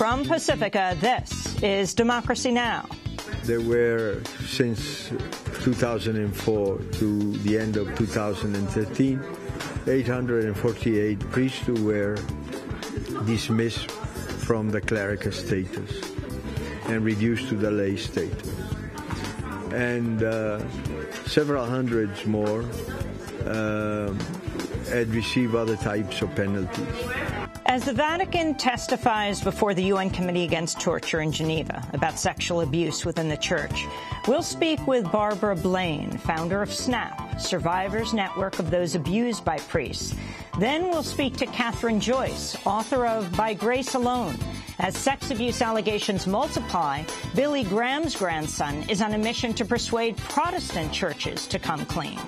From Pacifica, this is Democracy Now! There were, since 2004 to the end of 2013, 848 priests who were dismissed from the clerical status and reduced to the lay status. And several hundreds more had received other types of penalties. As the Vatican testifies before the UN Committee Against Torture in Geneva about sexual abuse within the Church, we'll speak with Barbara Blaine, founder of SNAP, Survivors Network of Those Abused by Priests. Then we'll speak to Kathryn Joyce, author of By Grace Alone. As sex abuse allegations multiply, Billy Graham's grandson is on a mission to persuade Protestant churches to come clean.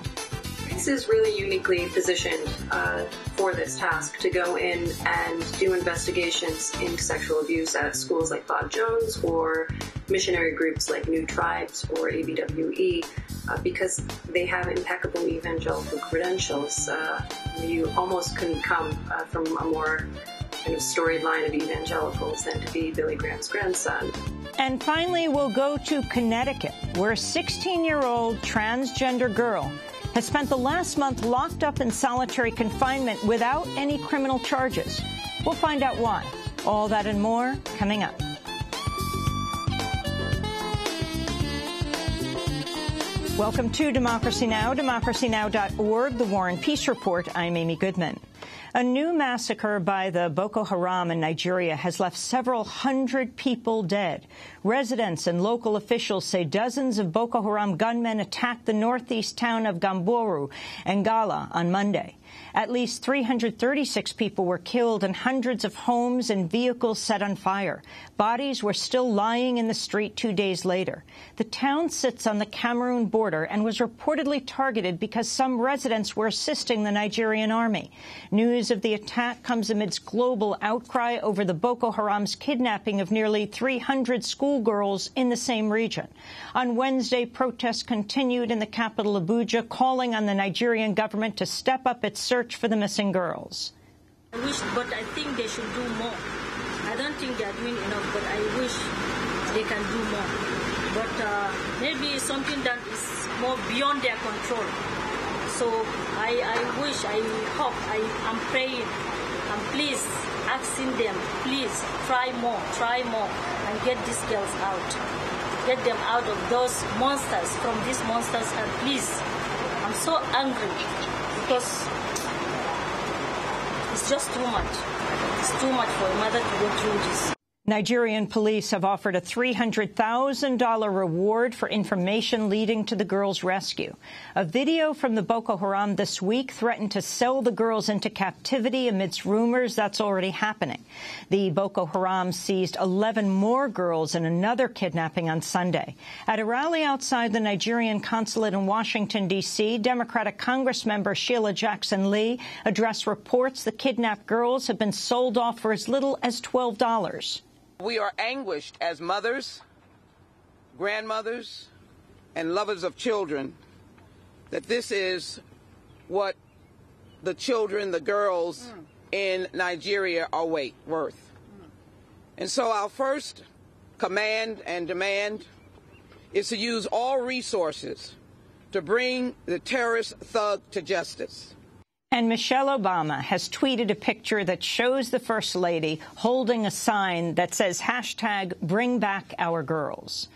This is really uniquely positioned for this task to go in and do investigations into sexual abuse at schools like Bob Jones or missionary groups like New Tribes or ABWE because they have impeccable evangelical credentials. You almost couldn't come from a more kind of storied line of evangelicals than to be Billy Graham's grandson. And finally, we'll go to Connecticut, where a 16-year-old transgender girl has spent the last month locked up in solitary confinement without any criminal charges. We'll find out why. All that and more coming up. Welcome to Democracy Now!, democracynow.org, the War and Peace Report. I'm Amy Goodman. A new massacre by the Boko Haram in Nigeria has left several hundred people dead. Residents and local officials say dozens of Boko Haram gunmen attacked the northeast town of Gamboru and Gala on Monday. At least 336 people were killed and hundreds of homes and vehicles set on fire. Bodies were still lying in the street 2 days later. The town sits on the Cameroon border and was reportedly targeted because some residents were assisting the Nigerian army. News of the attack comes amidst global outcry over the Boko Haram's kidnapping of nearly 300 schoolgirls in the same region. On Wednesday, protests continued in the capital Abuja, calling on the Nigerian government to step up its search for the missing girls. I wish, but I think they should do more. I don't think they are doing enough, but I wish they can do more. But maybe something that is more beyond their control. So I wish, I hope, I'm praying, and please asking them, please try more, and get these girls out. Get them out of those monsters, from these monsters, and please, I'm so angry because it's just too much. It's too much for a mother to go through this. Nigerian police have offered a $300,000 reward for information leading to the girls' rescue. A video from the Boko Haram this week threatened to sell the girls into captivity amidst rumors that's already happening. The Boko Haram seized 11 more girls in another kidnapping on Sunday. At a rally outside the Nigerian consulate in Washington, D.C., Democratic Congressmember Sheila Jackson Lee addressed reports the kidnapped girls have been sold off for as little as $12. We are anguished as mothers, grandmothers, and lovers of children that this is what the children, the girls in Nigeria are worth. And so our first command and demand is to use all resources to bring the terrorist thug to justice. And Michelle Obama has tweeted a picture that shows the First Lady holding a sign that says #BringBackOurGirls.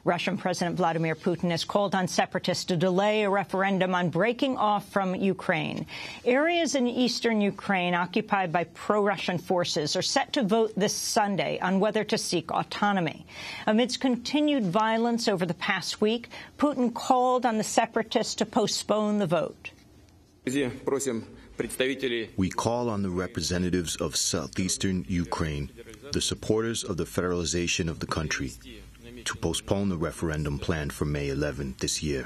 Russian President Vladimir Putin has called on separatists to delay a referendum on breaking off from Ukraine. Areas in eastern Ukraine occupied by pro-Russian forces are set to vote this Sunday on whether to seek autonomy. Amidst continued violence over the past week, Putin called on the separatists to postpone the vote. We call on the representatives of southeastern Ukraine, the supporters of the federalization of the country, to postpone the referendum planned for May 11 this year.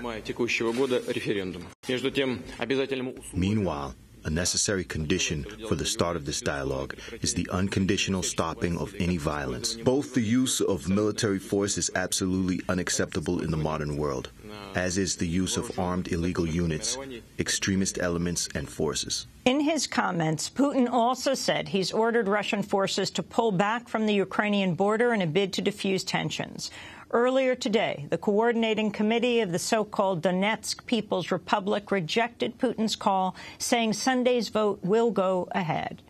Meanwhile, a necessary condition for the start of this dialogue is the unconditional stopping of any violence. Both the use of military force is absolutely unacceptable in the modern world. as is the use of armed illegal units, extremist elements, and forces. In his comments, Putin also said he's ordered Russian forces to pull back from the Ukrainian border in a bid to defuse tensions. Earlier today, the coordinating committee of the so-called Donetsk People's Republic rejected Putin's call, saying Sunday's vote will go ahead.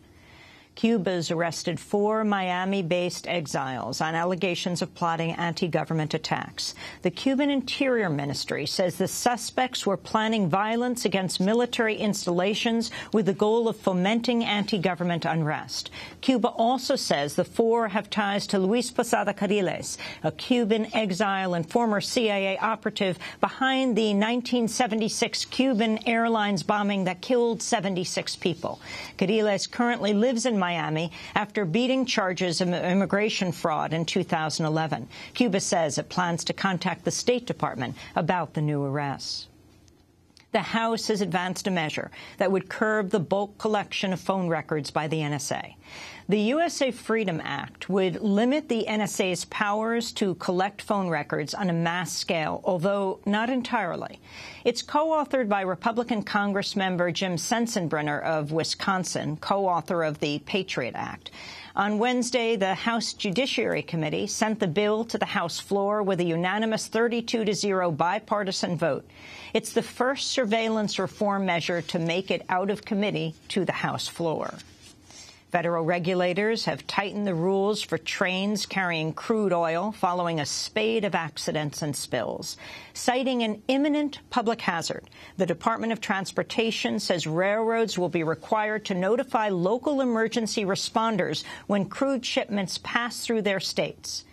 Cuba's arrested 4 Miami-based exiles on allegations of plotting anti-government attacks. The Cuban Interior Ministry says the suspects were planning violence against military installations with the goal of fomenting anti-government unrest. Cuba also says the 4 have ties to Luis Posada Carriles, a Cuban exile and former CIA operative behind the 1976 Cuban Airlines bombing that killed 76 people. Carriles currently lives in Miami after beating charges of immigration fraud in 2011. Cuba says it plans to contact the State Department about the new arrests. The House has advanced a measure that would curb the bulk collection of phone records by the NSA. The USA Freedom Act would limit the NSA's powers to collect phone records on a mass scale, although not entirely. It's co-authored by Republican Congressmember Jim Sensenbrenner of Wisconsin, co-author of the Patriot Act. On Wednesday, the House Judiciary Committee sent the bill to the House floor with a unanimous 32-0 bipartisan vote. It's the first surveillance reform measure to make it out of committee to the House floor. Federal regulators have tightened the rules for trains carrying crude oil following a spate of accidents and spills. Citing an imminent public hazard, the Department of Transportation says railroads will be required to notify local emergency responders when crude shipments pass through their states.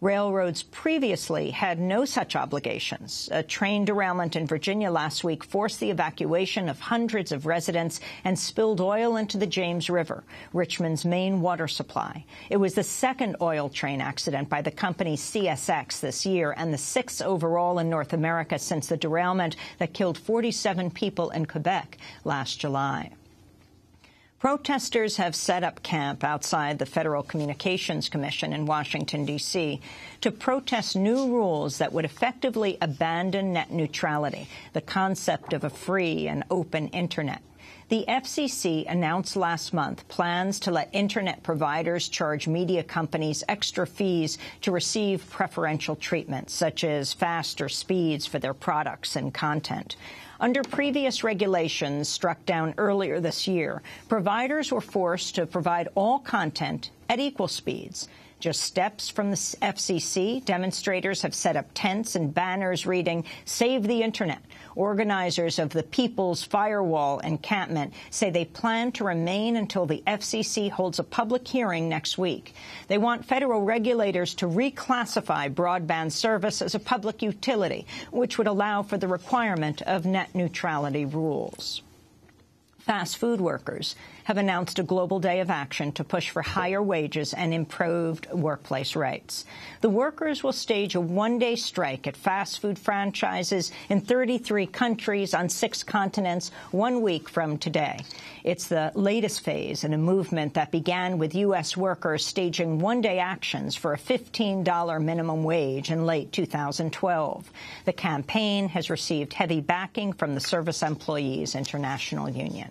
Railroads previously had no such obligations. A train derailment in Virginia last week forced the evacuation of hundreds of residents and spilled oil into the James River, Richmond's main water supply. It was the second oil train accident by the company CSX this year and the 6th overall in North America since the derailment that killed 47 people in Quebec last July. Protesters have set up camp outside the Federal Communications Commission in Washington, D.C. to protest new rules that would effectively abandon net neutrality, the concept of a free and open Internet. The FCC announced last month plans to let Internet providers charge media companies extra fees to receive preferential treatment, such as faster speeds for their products and content. Under previous regulations struck down earlier this year, providers were forced to provide all content at equal speeds. Just steps from the FCC, demonstrators have set up tents and banners reading, "Save the Internet." Organizers of the People's Firewall encampment say they plan to remain until the FCC holds a public hearing next week. They want federal regulators to reclassify broadband service as a public utility, which would allow for the requirement of net neutrality rules. Fast food workers have announced a global day of action to push for higher wages and improved workplace rights. The workers will stage a one-day strike at fast food franchises in 33 countries on 6 continents 1 week from today. It's the latest phase in a movement that began with U.S. workers staging one-day actions for a $15 minimum wage in late 2012. The campaign has received heavy backing from the Service Employees International Union.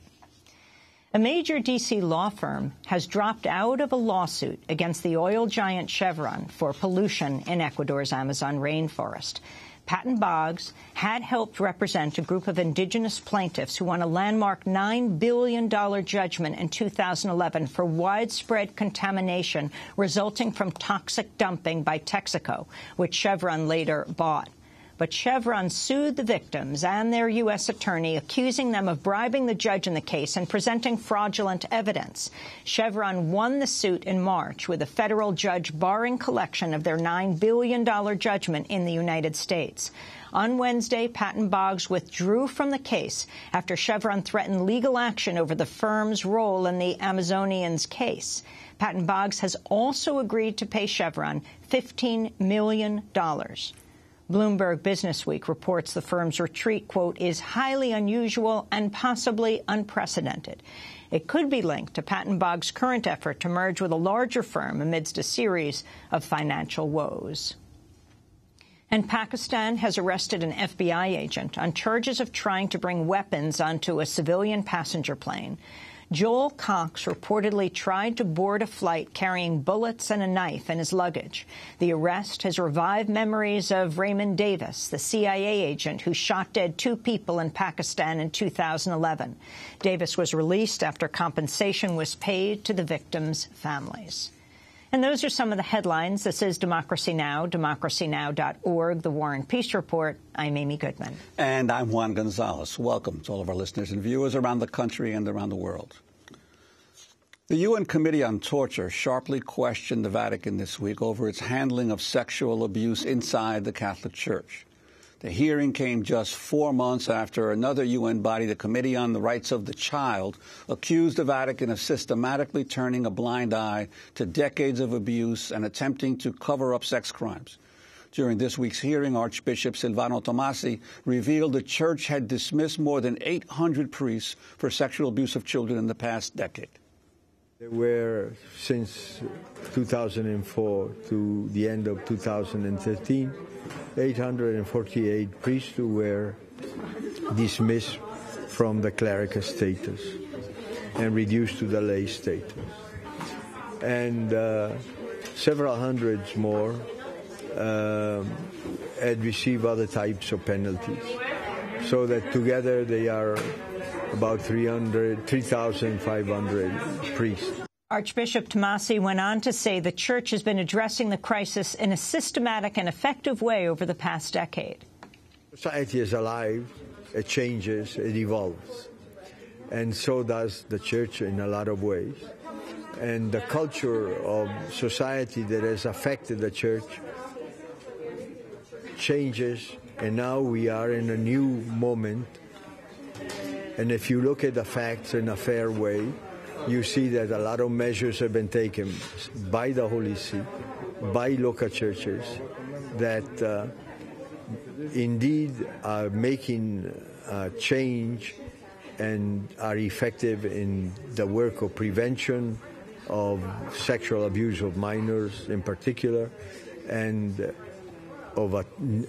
A major D.C. law firm has dropped out of a lawsuit against the oil giant Chevron for pollution in Ecuador's Amazon rainforest. Patton Boggs had helped represent a group of indigenous plaintiffs who won a landmark $9 billion judgment in 2011 for widespread contamination resulting from toxic dumping by Texaco, which Chevron later bought. But Chevron sued the victims and their U.S. attorney, accusing them of bribing the judge in the case and presenting fraudulent evidence. Chevron won the suit in March, with a federal judge barring collection of their $9 billion judgment in the United States. On Wednesday, Patton Boggs withdrew from the case after Chevron threatened legal action over the firm's role in the Amazonians case. Patton Boggs has also agreed to pay Chevron $15 million. Bloomberg Businessweek reports the firm's retreat, quote, is highly unusual and possibly unprecedented. It could be linked to Patton Boggs' current effort to merge with a larger firm amidst a series of financial woes. And Pakistan has arrested an FBI agent on charges of trying to bring weapons onto a civilian passenger plane. Joel Cox reportedly tried to board a flight carrying bullets and a knife in his luggage. The arrest has revived memories of Raymond Davis, the CIA agent who shot dead 2 people in Pakistan in 2011. Davis was released after compensation was paid to the victims' families. And those are some of the headlines. This is Democracy Now!, democracynow.org, The War and Peace Report. I'm Amy Goodman. And I'm Juan Gonzalez. Welcome to all of our listeners and viewers around the country and around the world. The UN Committee on Torture sharply questioned the Vatican this week over its handling of sexual abuse inside the Catholic Church. The hearing came just 4 months after another UN body, the Committee on the Rights of the Child, accused the Vatican of systematically turning a blind eye to decades of abuse and attempting to cover up sex crimes. During this week's hearing, Archbishop Silvano Tomasi revealed the Church had dismissed more than 800 priests for sexual abuse of children in the past decade. There were, since 2004 to the end of 2013, 848 priests who were dismissed from the clerical status and reduced to the lay status. And several hundreds more had received other types of penalties. So that together they are about 3,500 priests. Archbishop Tomasi went on to say the Church has been addressing the crisis in a systematic and effective way over the past decade. Society is alive, it changes, it evolves. And so does the Church in a lot of ways. And the culture of society that has affected the Church changes, and now we are in a new moment. And if you look at the facts in a fair way, you see that a lot of measures have been taken by the Holy See, by local churches, that indeed are making change and are effective in the work of prevention of sexual abuse of minors in particular, and of a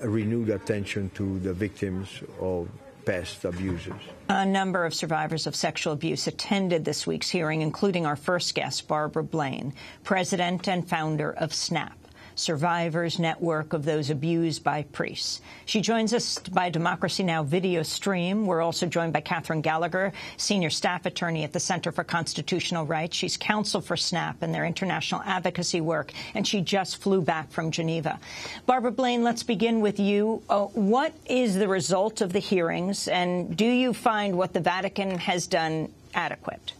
renewed attention to the victims of past abuses. A number of survivors of sexual abuse attended this week's hearing, including our first guest, Barbara Blaine, president and founder of SNAP, Survivors Network of Those Abused by Priests. She joins us by Democracy Now! Video stream. We're also joined by Kathryn Gallagher, senior staff attorney at the Center for Constitutional Rights. She's counsel for SNAP and their international advocacy work, and she just flew back from Geneva. Barbara Blaine, let's begin with you. What is the result of the hearings, and do you find what the Vatican has done adequate?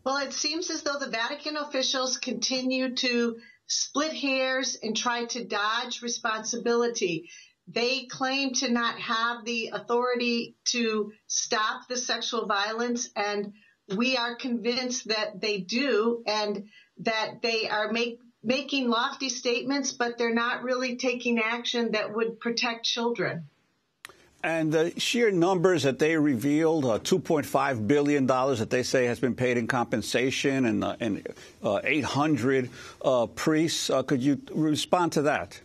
Well, it seems as though the Vatican officials continue to split hairs and try to dodge responsibility. They claim to not have the authority to stop the sexual violence, and we are convinced that they do, and that they are making lofty statements, but they're not really taking action that would protect children. And the sheer numbers that they revealed, $2.5 billion that they say has been paid in compensation, and 800 priests. Could you respond to that?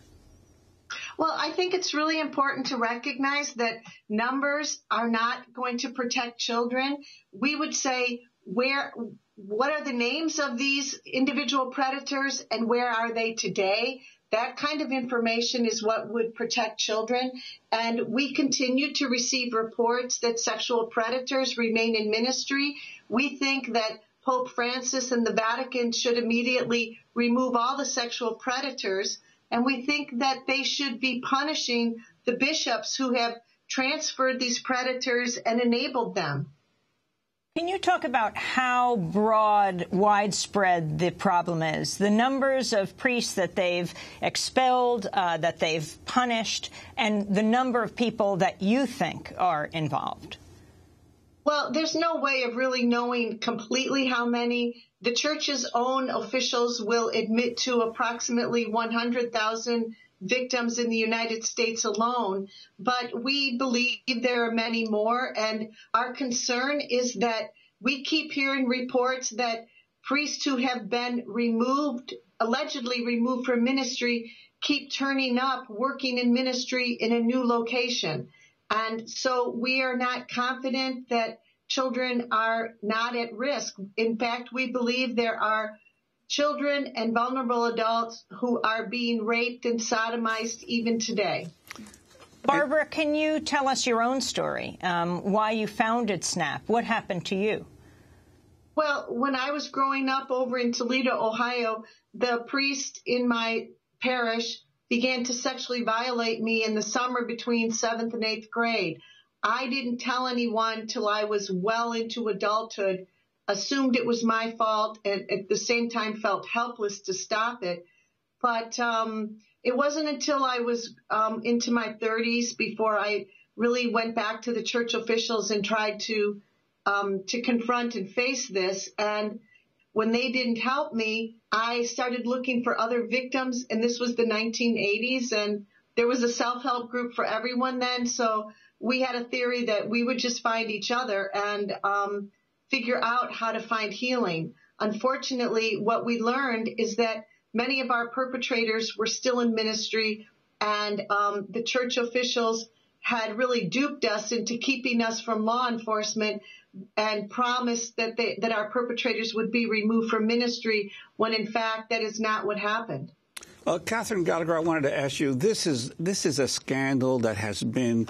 Well, I think it's really important to recognize that numbers are not going to protect children. We would say, what are the names of these individual predators and where are they today? That kind of information is what would protect children. And we continue to receive reports that sexual predators remain in ministry. We think that Pope Francis and the Vatican should immediately remove all the sexual predators. And we think that they should be punishing the bishops who have transferred these predators and enabled them. Can you talk about how broad, widespread the problem is? The numbers of priests that they've expelled, that they've punished, and the number of people that you think are involved? Well, there's no way of really knowing completely how many. The Church's own officials will admit to approximately 100,000 victims in the United States alone, but we believe there are many more, and our concern is that we keep hearing reports that priests who have been removed allegedly removed from ministry keep turning up, working in ministry in a new location. And so we are not confident that children are not at risk. In fact, we believe there are children and vulnerable adults who are being raped and sodomized even today. Barbara, can you tell us your own story, why you founded SNAP? What happened to you? Well, when I was growing up over in Toledo, Ohio, the priest in my parish began to sexually violate me in the summer between 7th and 8th grade. I didn't tell anyone till I was well into adulthood, assumed it was my fault, and at the same time felt helpless to stop it. But it wasn't until I was into my 30s before I really went back to the church officials and tried to confront and face this. And when they didn't help me, I started looking for other victims, and this was the 1980s, and there was a self-help group for everyone then, so we had a theory that we would just find each other and figure out how to find healing. Unfortunately, what we learned is that many of our perpetrators were still in ministry, and the church officials had really duped us into keeping us from law enforcement and promised that that our perpetrators would be removed from ministry, when in fact that is not what happened. Kathryn Gallagher, I wanted to ask you, this is a scandal that has been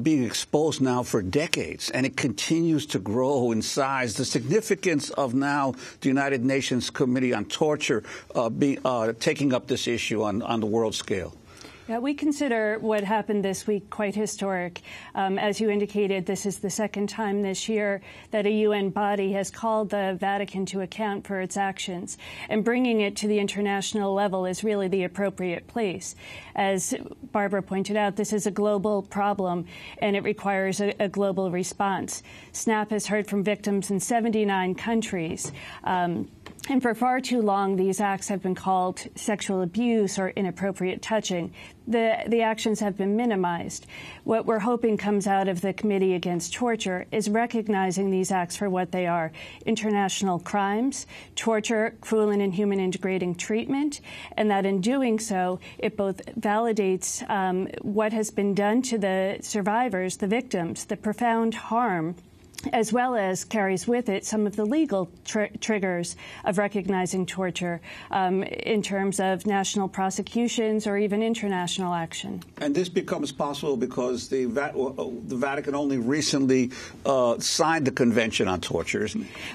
being exposed now for decades, and it continues to grow in size. The significance of now the United Nations Committee on Torture taking up this issue on the world scale. Yeah, we consider what happened this week quite historic. As you indicated, this is the second time this year that a UN body has called the Vatican to account for its actions, and bringing it to the international level is really the appropriate place. As Barbara pointed out, this is a global problem, and it requires a global response. SNAP has heard from victims in 79 countries. And for far too long, these acts have been called sexual abuse or inappropriate touching. The actions have been minimized. What we're hoping comes out of the Committee Against Torture is recognizing these acts for what they are: international crimes, torture, cruel and inhuman and degrading treatment, and that in doing so, it both validates what has been done to the survivors, the victims, the profound harm, as well as carries with it some of the legal triggers of recognizing torture in terms of national prosecutions or even international action. And this becomes possible because the Vatican only recently signed the Convention on Torture.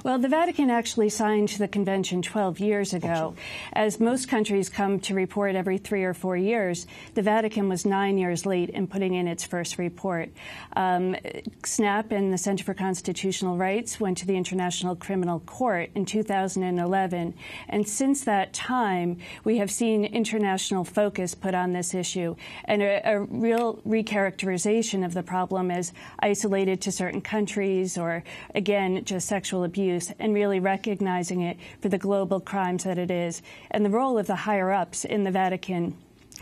Well, the Vatican actually signed the Convention 12 years ago. As most countries come to report every 3 or 4 years, the Vatican was 9 years late in putting in its first report. SNAP and the Center for Constitutional Rights went to the International Criminal Court in 2011, and since that time we have seen international focus put on this issue and a real recharacterization of the problem as isolated to certain countries or, again, just sexual abuse, and really recognizing it for the global crimes that it is, and the role of the higher-ups in the Vatican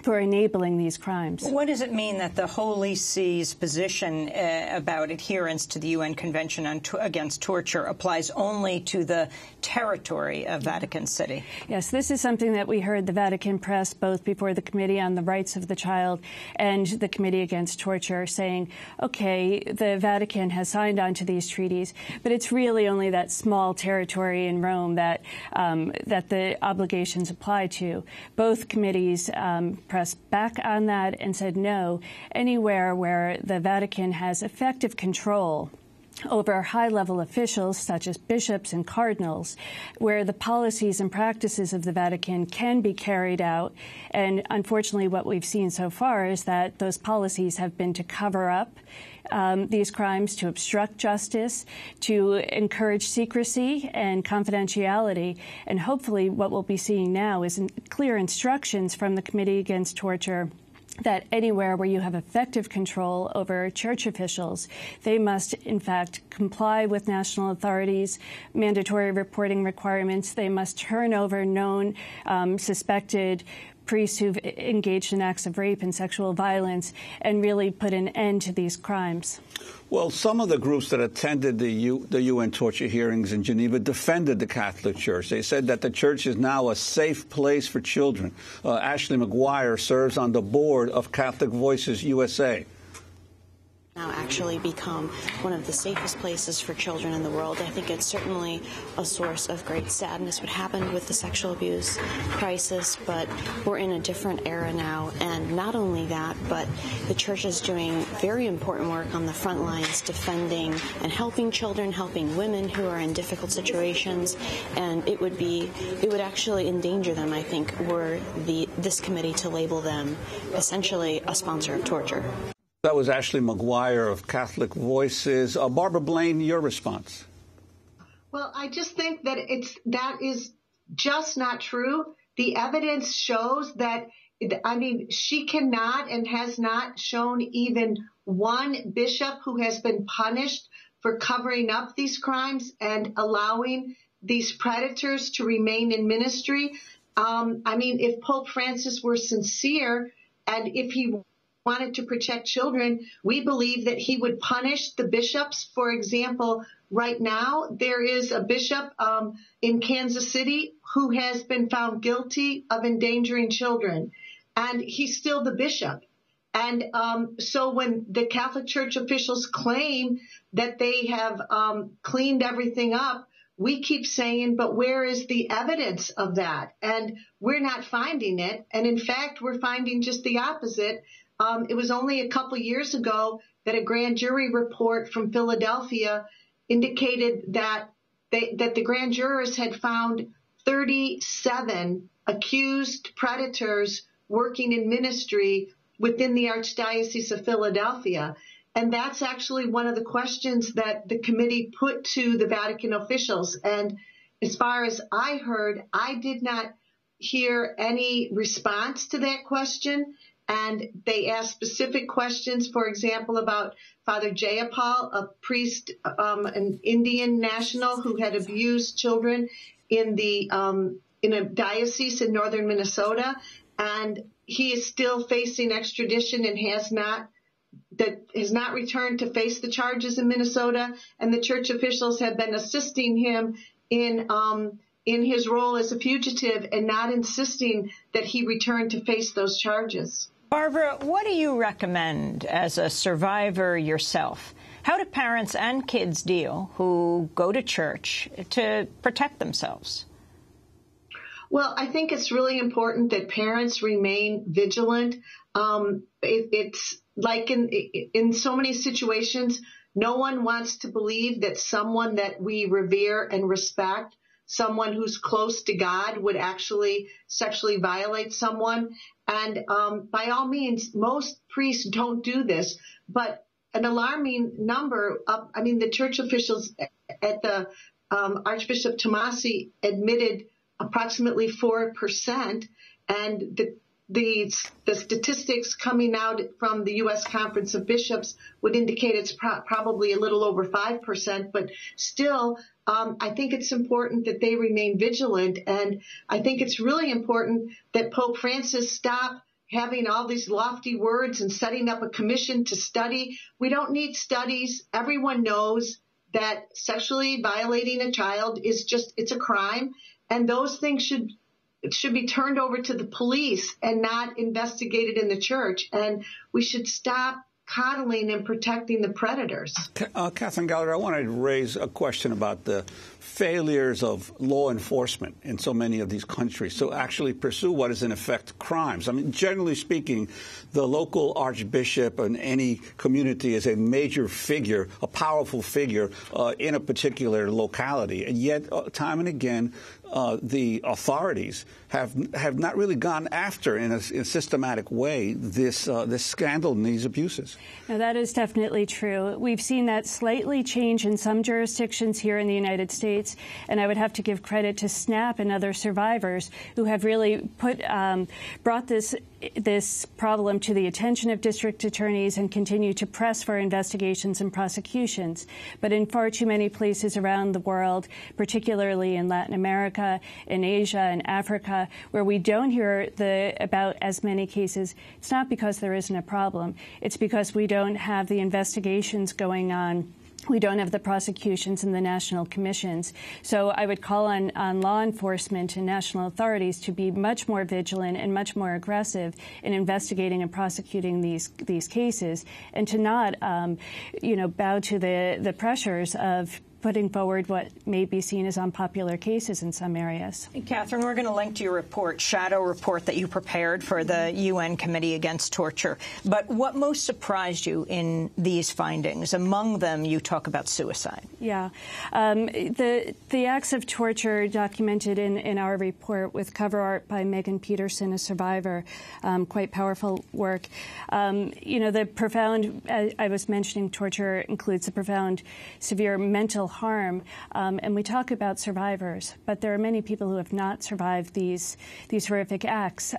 for enabling these crimes. What does it mean that the Holy See's position about adherence to the UN Convention Against Torture applies only to the territory of Vatican City? Yes, this is something that we heard the Vatican press both before the Committee on the Rights of the Child and the Committee Against Torture, saying, okay, the Vatican has signed on to these treaties, but it's really only that small territory in Rome that the obligations apply to. Both committees pressed back on that and said no, anywhere where the Vatican has effective control over high-level officials such as bishops and cardinals, where the policies and practices of the Vatican can be carried out. And unfortunately, what we've seen so far is that those policies have been to cover up these crimes, to obstruct justice, to encourage secrecy and confidentiality. And hopefully what we'll be seeing now is clear instructions from the Committee Against Torture that anywhere where you have effective control over church officials, they must, in fact, comply with national authorities' mandatory reporting requirements. They must turn over known, suspected priests who've engaged in acts of rape and sexual violence and really put an end to these crimes. Well, some of the groups that attended the UN torture hearings in Geneva defended the Catholic Church. They said that the church is now a safe place for children. Ashley McGuire serves on the board of Catholic Voices USA. Now actually become one of the safest places for children in the world. I think it's certainly a source of great sadness what happened with the sexual abuse crisis, but we're in a different era now. And not only that, but the church is doing very important work on the front lines, defending and helping children, helping women who are in difficult situations. And it would actually endanger them, I think, were this committee to label them essentially a sponsor of torture. That was Ashley McGuire of Catholic Voices. Barbara Blaine, your response. Well, I just think that that is just not true. The evidence shows that, she cannot and has not shown even one bishop who has been punished for covering up these crimes and allowing these predators to remain in ministry. If Pope Francis were sincere and if he wanted to protect children, we believe that he would punish the bishops. For example, right now there is a bishop in Kansas City who has been found guilty of endangering children, and he's still the bishop. And so when the Catholic Church officials claim that they have cleaned everything up, we keep saying, but where is the evidence of that? And we're not finding it. And in fact, we're finding just the opposite. It was only a couple years ago that a grand jury report from Philadelphia indicated that the grand jurors had found 37 accused predators working in ministry within the Archdiocese of Philadelphia. And that's actually one of the questions that the committee put to the Vatican officials. And as far as I heard, I did not hear any response to that question. And they asked specific questions, for example, about Father Jayapal, a priest, an Indian national who had abused children in a diocese in northern Minnesota. And he is still facing extradition and has not returned to face the charges in Minnesota. And the church officials have been assisting him in his role as a fugitive and not insisting that he return to face those charges. Barbara, what do you recommend as a survivor yourself? How do parents and kids deal who go to church to protect themselves? Well, I think it's really important that parents remain vigilant. It's like in so many situations, no one wants to believe that someone that we revere and respect, someone who's close to God, would actually sexually violate someone. And by all means, most priests don't do this, but an alarming number of, the church officials at the Archbishop Tomasi admitted approximately 4%, and the statistics coming out from the U.S. Conference of Bishops would indicate it's probably a little over 5%, but still, I think it's important that they remain vigilant, and I think it's really important that Pope Francis stop having all these lofty words and setting up a commission to study. We don't need studies. Everyone knows that sexually violating a child it's a crime, and those things should be turned over to the police and not investigated in the church. And we should stop coddling and protecting the predators. Kathryn Gallagher, I want to raise a question about the failures of law enforcement in so many of these countries to actually pursue what is in effect crimes. Generally speaking, the local archbishop in any community is a major figure, a powerful figure in a particular locality. And yet, time and again, the authorities have not really gone after in a systematic way this scandal and these abuses. Now, that is definitely true. We've seen that slightly change in some jurisdictions here in the United States. States. And I would have to give credit to SNAP and other survivors who have really brought this problem to the attention of district attorneys and continue to press for investigations and prosecutions. But in far too many places around the world, particularly in Latin America, in Asia, and Africa, where we don't hear about as many cases, it's not because there isn't a problem. It's because we don't have the investigations going on. We don't have the prosecutions and the national commissions. So I would call on law enforcement and national authorities to be much more vigilant and much more aggressive in investigating and prosecuting these cases, and to not, bow to the pressures of putting forward what may be seen as unpopular cases in some areas. Kathryn, we're going to link to your report, shadow report that you prepared for the UN Committee Against Torture. But what most surprised you in these findings? Among them, you talk about suicide. Yeah. The acts of torture documented in our report with cover art by Megan Peterson, a survivor, quite powerful work. The profound, I was mentioning, torture includes the profound, severe mental harm, and we talk about survivors, but there are many people who have not survived these horrific acts.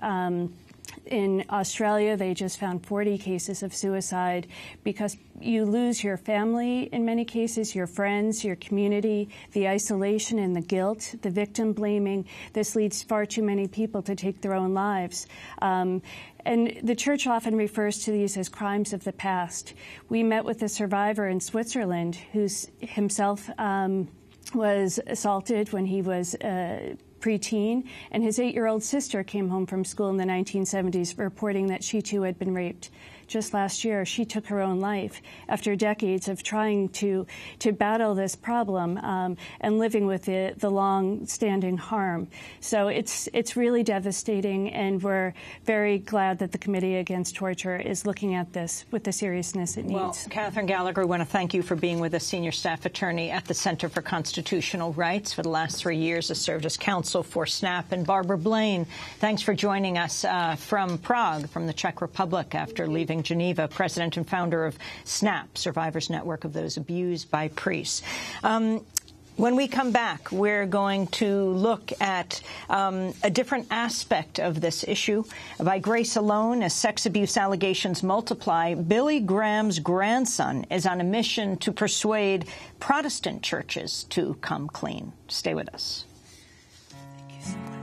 In Australia, they just found 40 cases of suicide because you lose your family in many cases, your friends, your community, the isolation and the guilt, the victim blaming. This leads far too many people to take their own lives. And the church often refers to these as crimes of the past. We met with a survivor in Switzerland who himself was assaulted when he was preteen, and his 8-year-old sister came home from school in the 1970s reporting that she too had been raped. Just last year, she took her own life after decades of trying to battle this problem and living with the long-standing harm. So it's really devastating, and we're very glad that the Committee Against Torture is looking at this with the seriousness it needs. Well, Kathryn Gallagher, I want to thank you for being with us, Senior Staff Attorney at the Center for Constitutional Rights. For the last 3 years, has served as counsel for SNAP. And Barbara Blaine, thanks for joining us from Prague, from the Czech Republic, after leaving Geneva, president and founder of SNAP, Survivors Network of Those Abused by Priests. When we come back, we're going to look at a different aspect of this issue. By grace alone, as sex abuse allegations multiply, Billy Graham's grandson is on a mission to persuade Protestant churches to come clean. Stay with us. Thank you so much.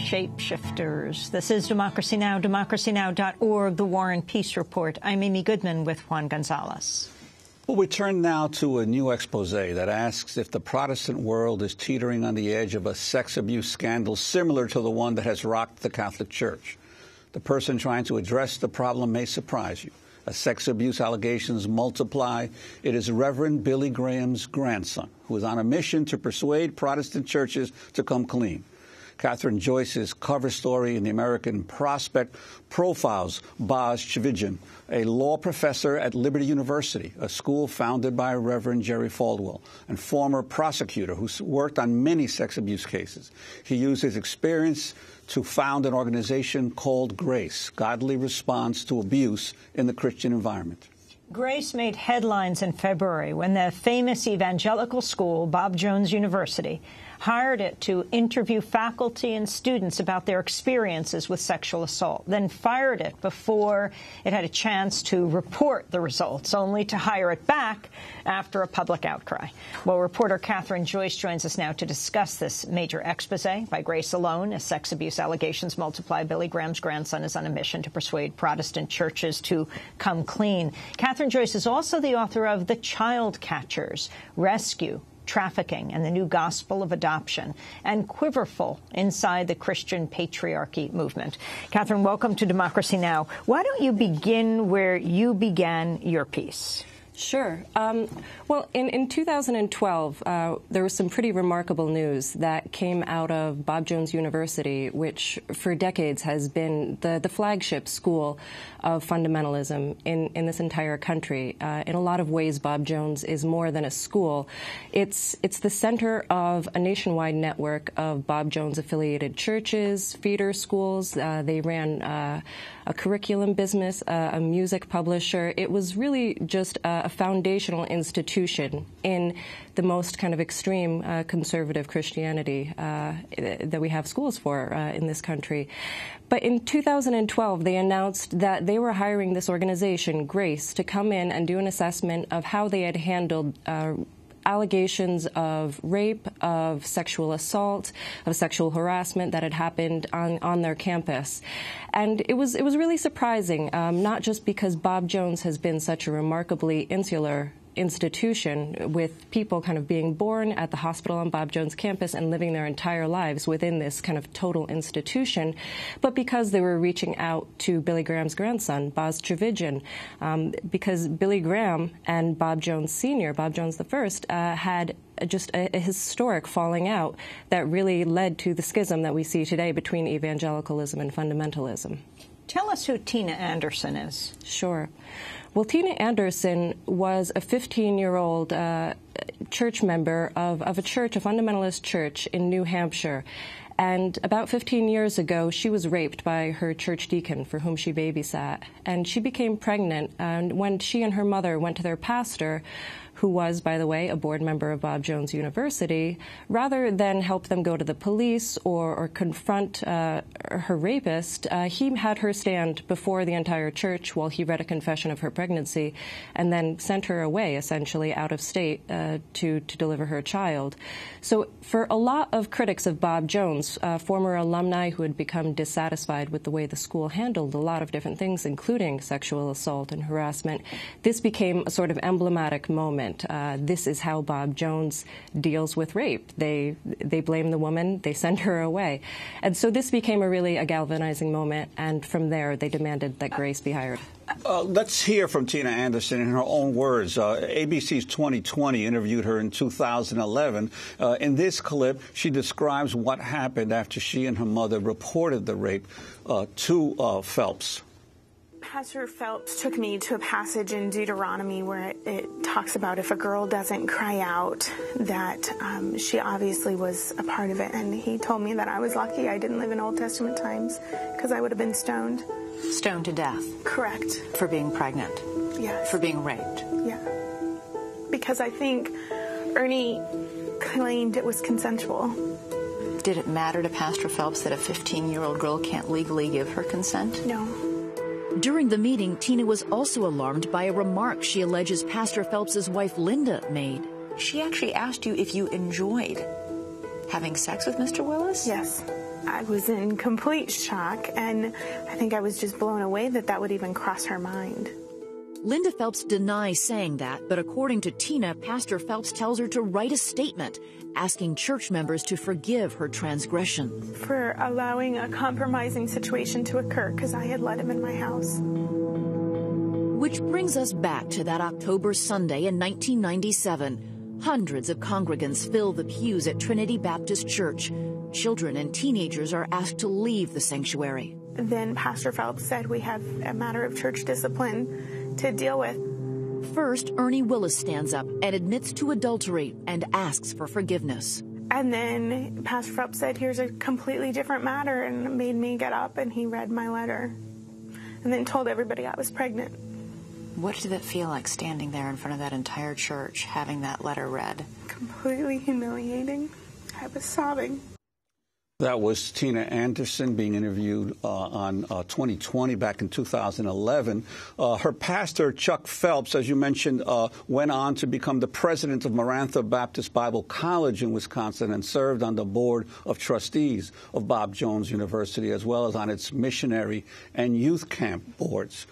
Shapeshifters. This is Democracy Now!, democracynow.org, The War and Peace Report. I'm Amy Goodman with Juan Gonzalez. Well, we turn now to a new expose that asks if the Protestant world is teetering on the edge of a sex abuse scandal similar to the one that has rocked the Catholic Church. The person trying to address the problem may surprise you. As sex abuse allegations multiply, it is Reverend Billy Graham's grandson who is on a mission to persuade Protestant churches to come clean. Kathryn Joyce's cover story in the American Prospect profiles Boz Tchividjian, a law professor at Liberty University, a school founded by Reverend Jerry Falwell, and former prosecutor who worked on many sex abuse cases. He used his experience to found an organization called GRACE, Godly Response to Abuse in the Christian Environment. GRACE made headlines in February when the famous evangelical school, Bob Jones University, hired it to interview faculty and students about their experiences with sexual assault, then fired it before it had a chance to report the results, only to hire it back after a public outcry. Well, reporter Kathryn Joyce joins us now to discuss this major expose by GRACE alone as sex abuse allegations multiply. Billy Graham's grandson is on a mission to persuade Protestant churches to come clean. Kathryn Joyce is also the author of The Child Catchers, Rescue, Trafficking, and the New Gospel of Adoption, and Quiverful Inside the Christian Patriarchy Movement. Kathryn, welcome to Democracy Now! Why don't you begin where you began your piece? Sure. Well, in 2012, there was some pretty remarkable news that came out of Bob Jones University, which for decades has been the flagship school of fundamentalism in this entire country. In a lot of ways, Bob Jones is more than a school. It's the center of a nationwide network of Bob Jones-affiliated churches, feeder schools. They ran a curriculum business, a music publisher. It was really just a foundational institution in the most kind of extreme conservative Christianity that we have schools for in this country. But in 2012, they announced that they were hiring this organization, GRACE, to come in and do an assessment of how they had handled allegations of rape, of sexual assault, of sexual harassment that had happened on their campus. And it was really surprising, not just because Bob Jones has been such a remarkably insular institution with people kind of being born at the hospital on Bob Jones campus and living their entire lives within this kind of total institution, but because they were reaching out to Billy Graham's grandson, Boz Tchividjian, because Billy Graham and Bob Jones Sr., Bob Jones I, had just a historic falling out that really led to the schism that we see today between evangelicalism and fundamentalism. Tell us who Tina Anderson is. Sure. Well, Tina Anderson was a 15-year-old church member of a church, a fundamentalist church in New Hampshire. And about 15 years ago, she was raped by her church deacon for whom she babysat. And she became pregnant. And when she and her mother went to their pastor, who was, by the way, a board member of Bob Jones University, rather than help them go to the police or confront her rapist, he had her stand before the entire church while he read a confession of her pregnancy and then sent her away, essentially, out of state to deliver her child. So for a lot of critics of Bob Jones, former alumni who had become dissatisfied with the way the school handled a lot of different things, including sexual assault and harassment, this became a sort of emblematic moment. This is how Bob Jones deals with rape. They blame the woman, they send her away. And so this became a galvanizing moment, and from there they demanded that GRACE be hired. Let's hear from Tina Anderson in her own words. ABC's 2020 interviewed her in 2011. In this clip, she describes what happened after she and her mother reported the rape to Phelps. Pastor Phelps took me to a passage in Deuteronomy where it talks about if a girl doesn't cry out, that she obviously was a part of it. And he told me that I was lucky I didn't live in Old Testament times because I would have been stoned. Stoned to death? Correct. For being pregnant? Yes. For being raped? Yeah. Because I think Ernie claimed it was consensual. Did it matter to Pastor Phelps that a 15-year-old girl can't legally give her consent? No. During the meeting, Tina was also alarmed by a remark she alleges Pastor Phelps' wife, Linda, made. She actually asked you if you enjoyed having sex with Mr. Willis? Yes. I was in complete shock, and I think I was just blown away that would even cross her mind. Linda Phelps denies saying that, but according to Tina, Pastor Phelps tells her to write a statement asking church members to forgive her transgression. For allowing a compromising situation to occur because I had let him in my house. Which brings us back to that October Sunday in 1997. Hundreds of congregants fill the pews at Trinity Baptist Church. Children and teenagers are asked to leave the sanctuary. Then Pastor Phelps said we have a matter of church discipline to deal with. First, Ernie Willis stands up and admits to adultery and asks for forgiveness. And then Pastor Phelps said, here's a completely different matter, and made me get up, and he read my letter and then told everybody I was pregnant. What did it feel like standing there in front of that entire church, having that letter read? Completely humiliating. I was sobbing. That was Tina Anderson being interviewed on 2020 back in 2011. Her pastor, Chuck Phelps, as you mentioned, went on to become the president of Marantha Baptist Bible College in Wisconsin and served on the board of trustees of Bob Jones University, as well as on its missionary and youth camp boards.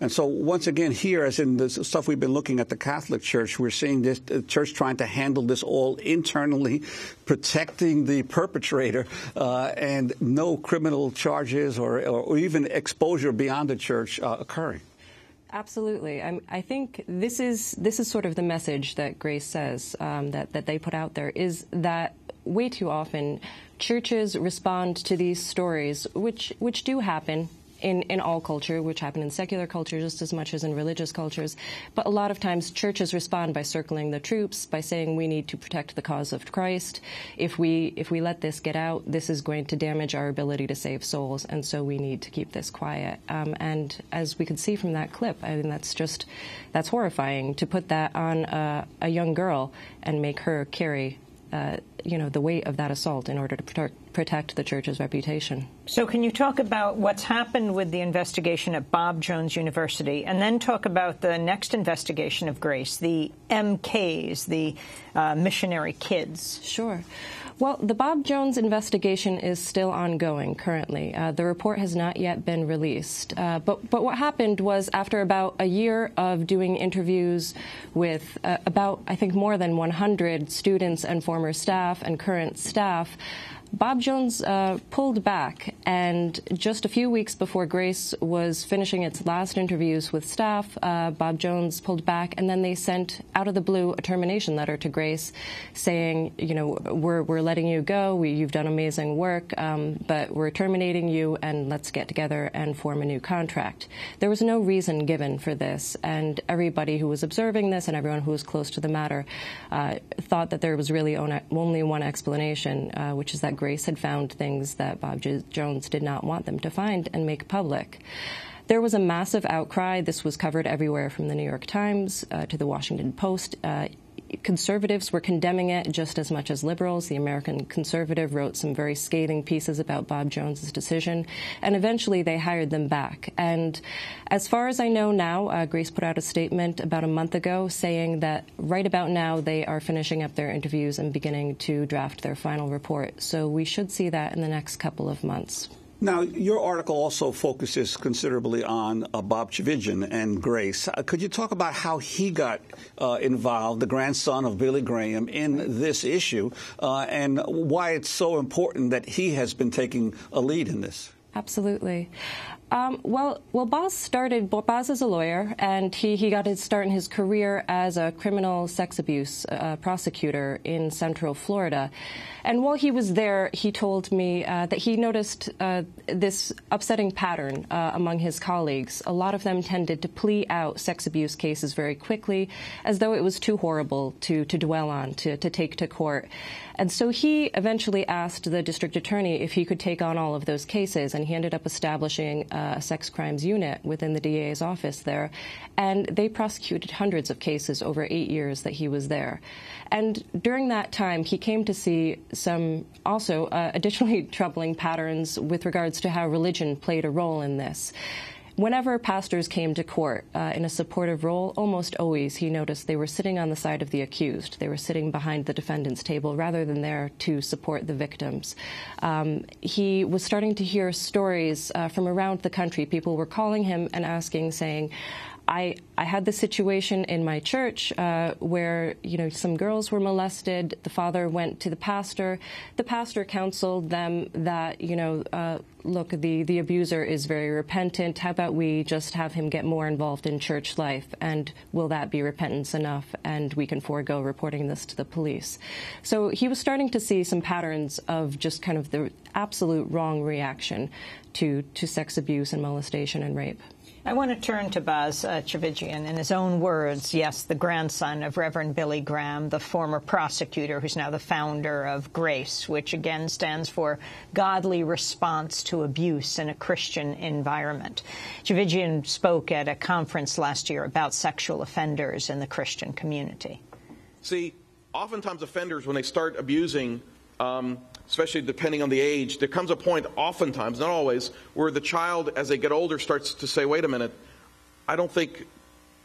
And so once again here, as in the stuff we've been looking at the Catholic Church, we're seeing this church trying to handle this all internally, protecting the perpetrator, and no criminal charges or even exposure beyond the church occurring. Absolutely. I think this is sort of the message that Grace says that they put out there, is that way too often churches respond to these stories, which do happen in all culture, which happen in secular culture just as much as in religious cultures. But a lot of times churches respond by circling the troops, by saying we need to protect the cause of Christ. If we let this get out, this is going to damage our ability to save souls, and so we need to keep this quiet. And as we could see from that clip, I mean, that's horrifying to put that on a young girl and make her carry the weight of that assault in order to protect the church's reputation. So can you talk about what's happened with the investigation at Bob Jones University, and then talk about the next investigation of Grace, the MKs, the missionary kids? Sure. Well, the Bob Jones investigation is still ongoing currently. The report has not yet been released. But what happened was, after about a year of doing interviews with about, I think, more than 100 students and former staff and current staff, Bob Jones pulled back, and just a few weeks before Grace was finishing its last interviews with staff, Bob Jones pulled back, and then they sent, out of the blue, a termination letter to Grace saying, we're letting you go, you've done amazing work, but we're terminating you, and let's get together and form a new contract. There was no reason given for this, and everybody who was observing this and everyone who was close to the matter thought that there was really only one explanation, which is that Grace had found things that Bob Jones did not want them to find and make public. There was a massive outcry. This was covered everywhere from the New York Times to the Washington Post. Conservatives were condemning it just as much as liberals. The American Conservative wrote some very scathing pieces about Bob Jones's decision, and eventually they hired them back. And as far as I know now, Grace put out a statement about a month ago saying that right about now they are finishing up their interviews and beginning to draft their final report. So we should see that in the next couple of months. Now, your article also focuses considerably on Bob Chividjian and Grace. Could you talk about how he got involved, the grandson of Billy Graham, in this issue, and why it's so important that he has been taking a lead in this? Absolutely. Well, Boz is a lawyer, and he got his start in his career as a criminal sex abuse prosecutor in Central Florida. And while he was there, he told me that he noticed this upsetting pattern among his colleagues. A lot of them tended to plea out sex abuse cases very quickly, as though it was too horrible to dwell on, to take to court. And so he eventually asked the district attorney if he could take on all of those cases, and he ended up establishing a sex crimes unit within the DA's office there. And they prosecuted hundreds of cases over 8 years that he was there. And during that time, he came to see some also additionally troubling patterns with regards to how religion played a role in this. Whenever pastors came to court in a supportive role, almost always he noticed they were sitting on the side of the accused. They were sitting behind the defendant's table rather than there to support the victims. He was starting to hear stories from around the country. People were calling him and asking, saying, I had the situation in my church where, some girls were molested. The father went to the pastor. The pastor counseled them that, look, the abuser is very repentant. How about we just have him get more involved in church life? And will that be repentance enough? And we can forego reporting this to the police. So he was starting to see some patterns of just kind of the absolute wrong reaction to sex abuse and molestation and rape. I want to turn to Baz Chivijian. In his own words, yes, the grandson of Reverend Billy Graham, the former prosecutor who's now the founder of GRACE, which again stands for Godly Response to Abuse in a Christian Environment. Chivijian spoke at a conference last year about sexual offenders in the Christian community. See, oftentimes offenders, when they start abusing, especially depending on the age, there comes a point, oftentimes, not always, where the child, as they get older, starts to say, wait a minute, I don't think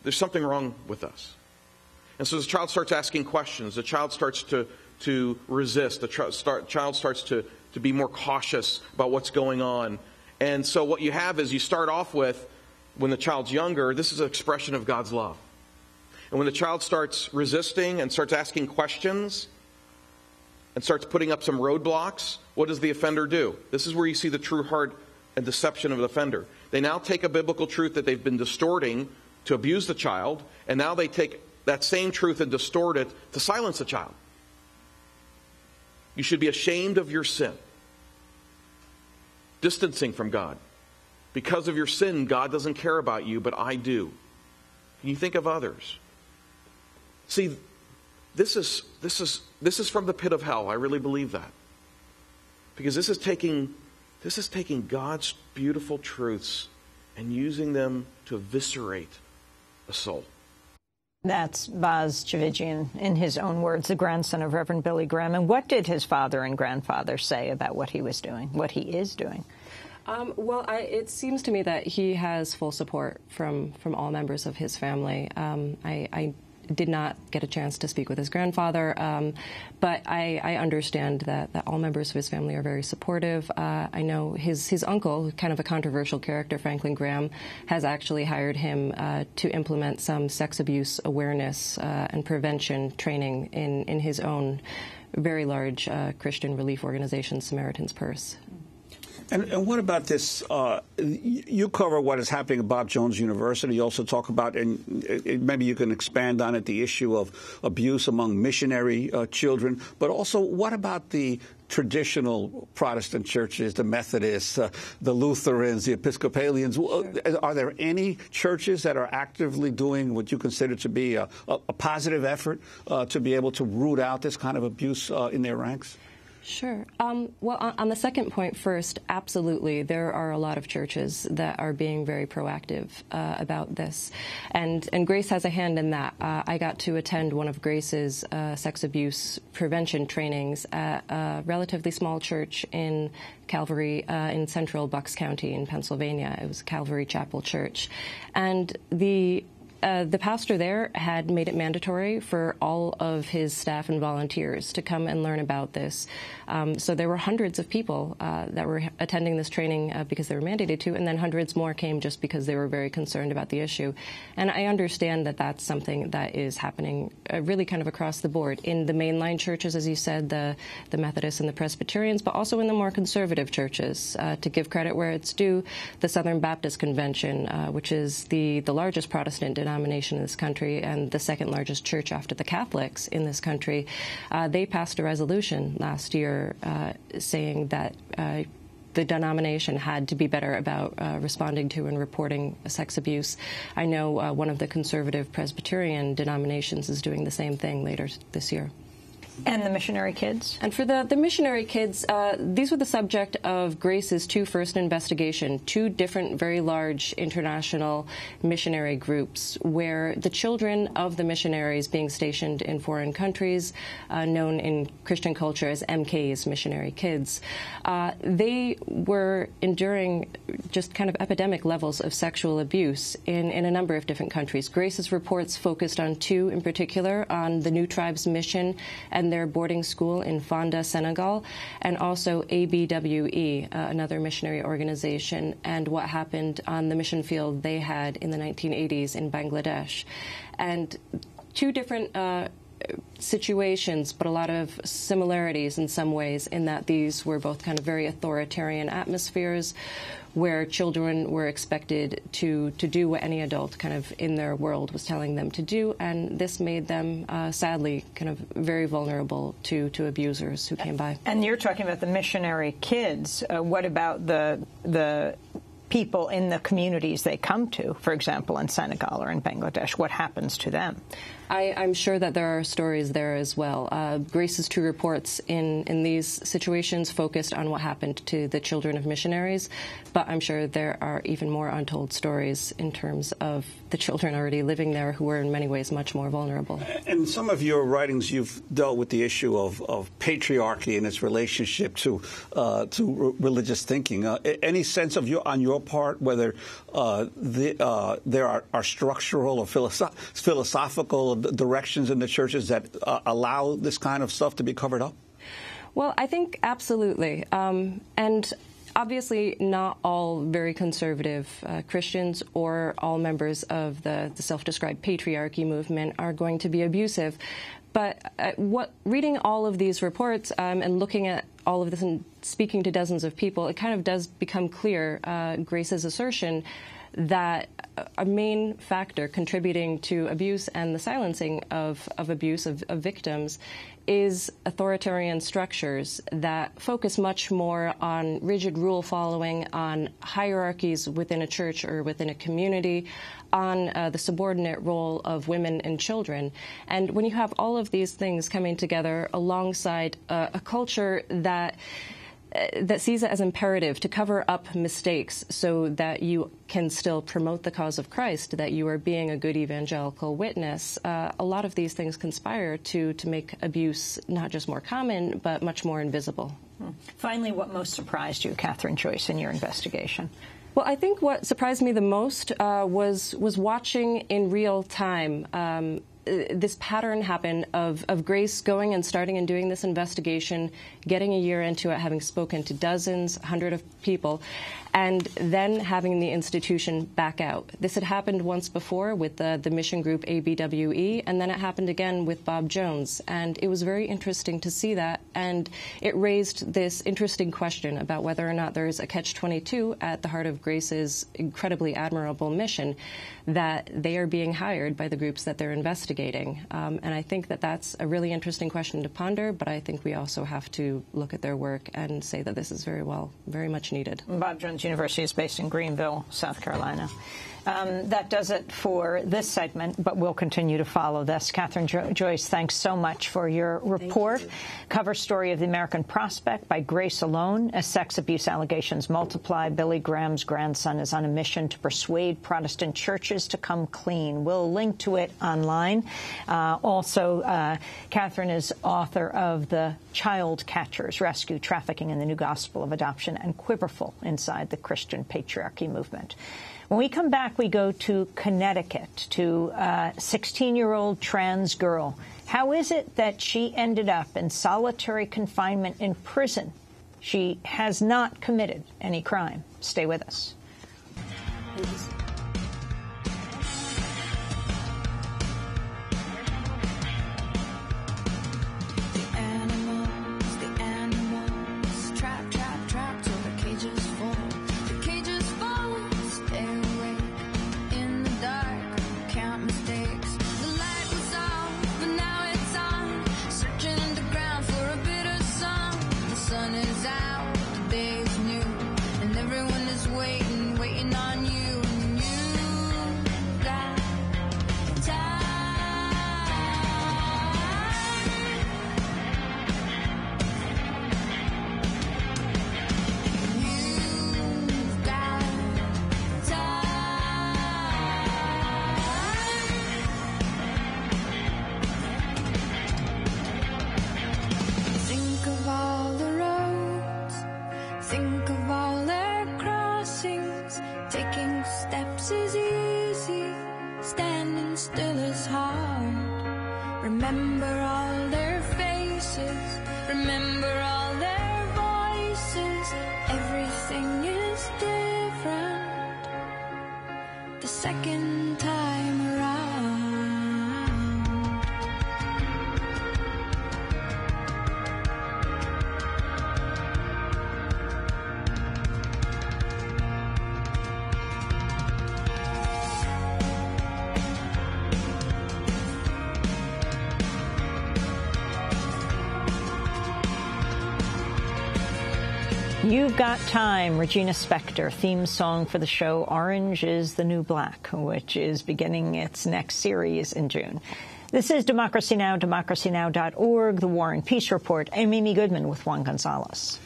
there's something wrong with us. And so the child starts asking questions. The child starts to resist. The child starts to be more cautious about what's going on. And so what you have is you start off with, when the child's younger, this is an expression of God's love. And when the child starts resisting and starts asking questions, and starts putting up some roadblocks, what does the offender do? This is where you see the true heart and deception of the offender. They now take a biblical truth that they've been distorting to abuse the child, and now they take that same truth and distort it to silence the child. You should be ashamed of your sin. Distancing from God. Because of your sin, God doesn't care about you, but I do. Can you think of others? See, This is from the pit of hell. I really believe that. Because this is taking God's beautiful truths and using them to eviscerate a soul. That's Baz Chivijian, in his own words, the grandson of Reverend Billy Graham. And what did his father and grandfather say about what he was doing, what he is doing? It seems to me that he has full support from all members of his family. I did not get a chance to speak with his grandfather, but I understand that all members of his family are very supportive. I know his uncle, kind of a controversial character, Franklin Graham, has actually hired him to implement some sex abuse awareness and prevention training in his own very large Christian relief organization, Samaritan's Purse. And what about this? You cover what is happening at Bob Jones University. You also talk about, and maybe you can expand on it, the issue of abuse among missionary children. But also, what about the traditional Protestant churches, the Methodists, the Lutherans, the Episcopalians? Sure. Are there any churches that are actively doing what you consider to be a positive effort to be able to root out this kind of abuse in their ranks? Sure. Well, on the second point first, absolutely. There are a lot of churches that are being very proactive about this. And Grace has a hand in that. I got to attend one of Grace's sex abuse prevention trainings at a relatively small church in Calvary, in central Bucks County in Pennsylvania. It was Calvary Chapel Church. And the pastor there had made it mandatory for all of his staff and volunteers to come and learn about this. So there were hundreds of people that were attending this training because they were mandated to, and then hundreds more came just because they were very concerned about the issue. And I understand that that's something that is happening really kind of across the board in the mainline churches, as you said, the Methodists and the Presbyterians, but also in the more conservative churches. To give credit where it's due, the Southern Baptist Convention, which is the largest Protestant denomination in this country and the second largest church after the Catholics in this country, they passed a resolution last year saying that the denomination had to be better about responding to and reporting sex abuse. I know one of the conservative Presbyterian denominations is doing the same thing later this year. And the missionary kids? And for the missionary kids, these were the subject of Grace's first investigation, two different very large international missionary groups where the children of the missionaries being stationed in foreign countries, known in Christian culture as MKs, missionary kids, they were enduring just kind of epidemic levels of sexual abuse in a number of different countries. Grace's reports focused on two in particular, on the New Tribes Mission and and their boarding school in Fonda, Senegal, and also ABWE, another missionary organization, and what happened on the mission field they had in the 1980s in Bangladesh. And two different situations, but a lot of similarities in some ways, in that these were both kind of very authoritarian atmospheres where children were expected to do what any adult kind of in their world was telling them to do, and this made them, sadly, kind of very vulnerable to abusers who came by. And you're talking about the missionary kids. What about the people in the communities they come to, for example, in Senegal or in Bangladesh? What happens to them? I'm sure that there are stories there as well. Grace's two reports in these situations focused on what happened to the children of missionaries, but I'm sure there are even more untold stories in terms of the children already living there who were in many ways much more vulnerable. In some of your writings, you've dealt with the issue of patriarchy and its relationship to religious thinking. Any sense of on your part whether there are structural or philosophical directions in the churches that allow this kind of stuff to be covered up? Well, I think absolutely. And obviously not all very conservative Christians or all members of the self-described patriarchy movement are going to be abusive. But reading all of these reports and looking at all of this and speaking to dozens of people, it kind of does become clear, Grace's assertion, that a main factor contributing to abuse and the silencing of abuse of victims is authoritarian structures that focus much more on rigid rule following, on hierarchies within a church or within a community, on the subordinate role of women and children. And when you have all of these things coming together alongside a culture that sees it as imperative to cover up mistakes so that you can still promote the cause of Christ, that you are being a good evangelical witness, a lot of these things conspire to make abuse not just more common, but much more invisible. Finally, what most surprised you, Kathryn, Joyce, in your investigation? Well, I think what surprised me the most was watching in real time this pattern happen of Grace going and starting and doing this investigation, getting a year into it, having spoken to dozens, hundreds of people, and then having the institution back out. This had happened once before with the mission group ABWE, and then it happened again with Bob Jones. And it was very interesting to see that, and it raised this interesting question about whether or not there is a catch-22 at the heart of Grace's incredibly admirable mission, that they are being hired by the groups that they're investigating. And I think that that's a really interesting question to ponder, but I think we also have to look at their work and say that this is very much needed. Bob Jones University is based in Greenville, South Carolina. That does it for this segment, but we'll continue to follow this. Kathryn, Joyce, thanks so much for your report. You. Cover story of the American Prospect by Grace Alone. As sex abuse allegations multiply, Billy Graham's grandson is on a mission to persuade Protestant churches to come clean. We'll link to it online. Also, Kathryn is author of The Child Catchers, Rescue, Trafficking, and the New Gospel of Adoption, and Quiverful Inside the Christian Patriarchy Movement. When we come back, we go to Connecticut, to a 16-year-old trans girl. How is it that she ended up in solitary confinement in prison? She has not committed any crime. Stay with us. Out, the day is new, and everyone is waiting on you. And second time around. You've Got Time, Regina Spektor, theme song for the show Orange is the New Black, which is beginning its next series in June. This is Democracy Now!, democracynow.org, The War and Peace Report. I'm Amy Goodman with Juan Gonzalez.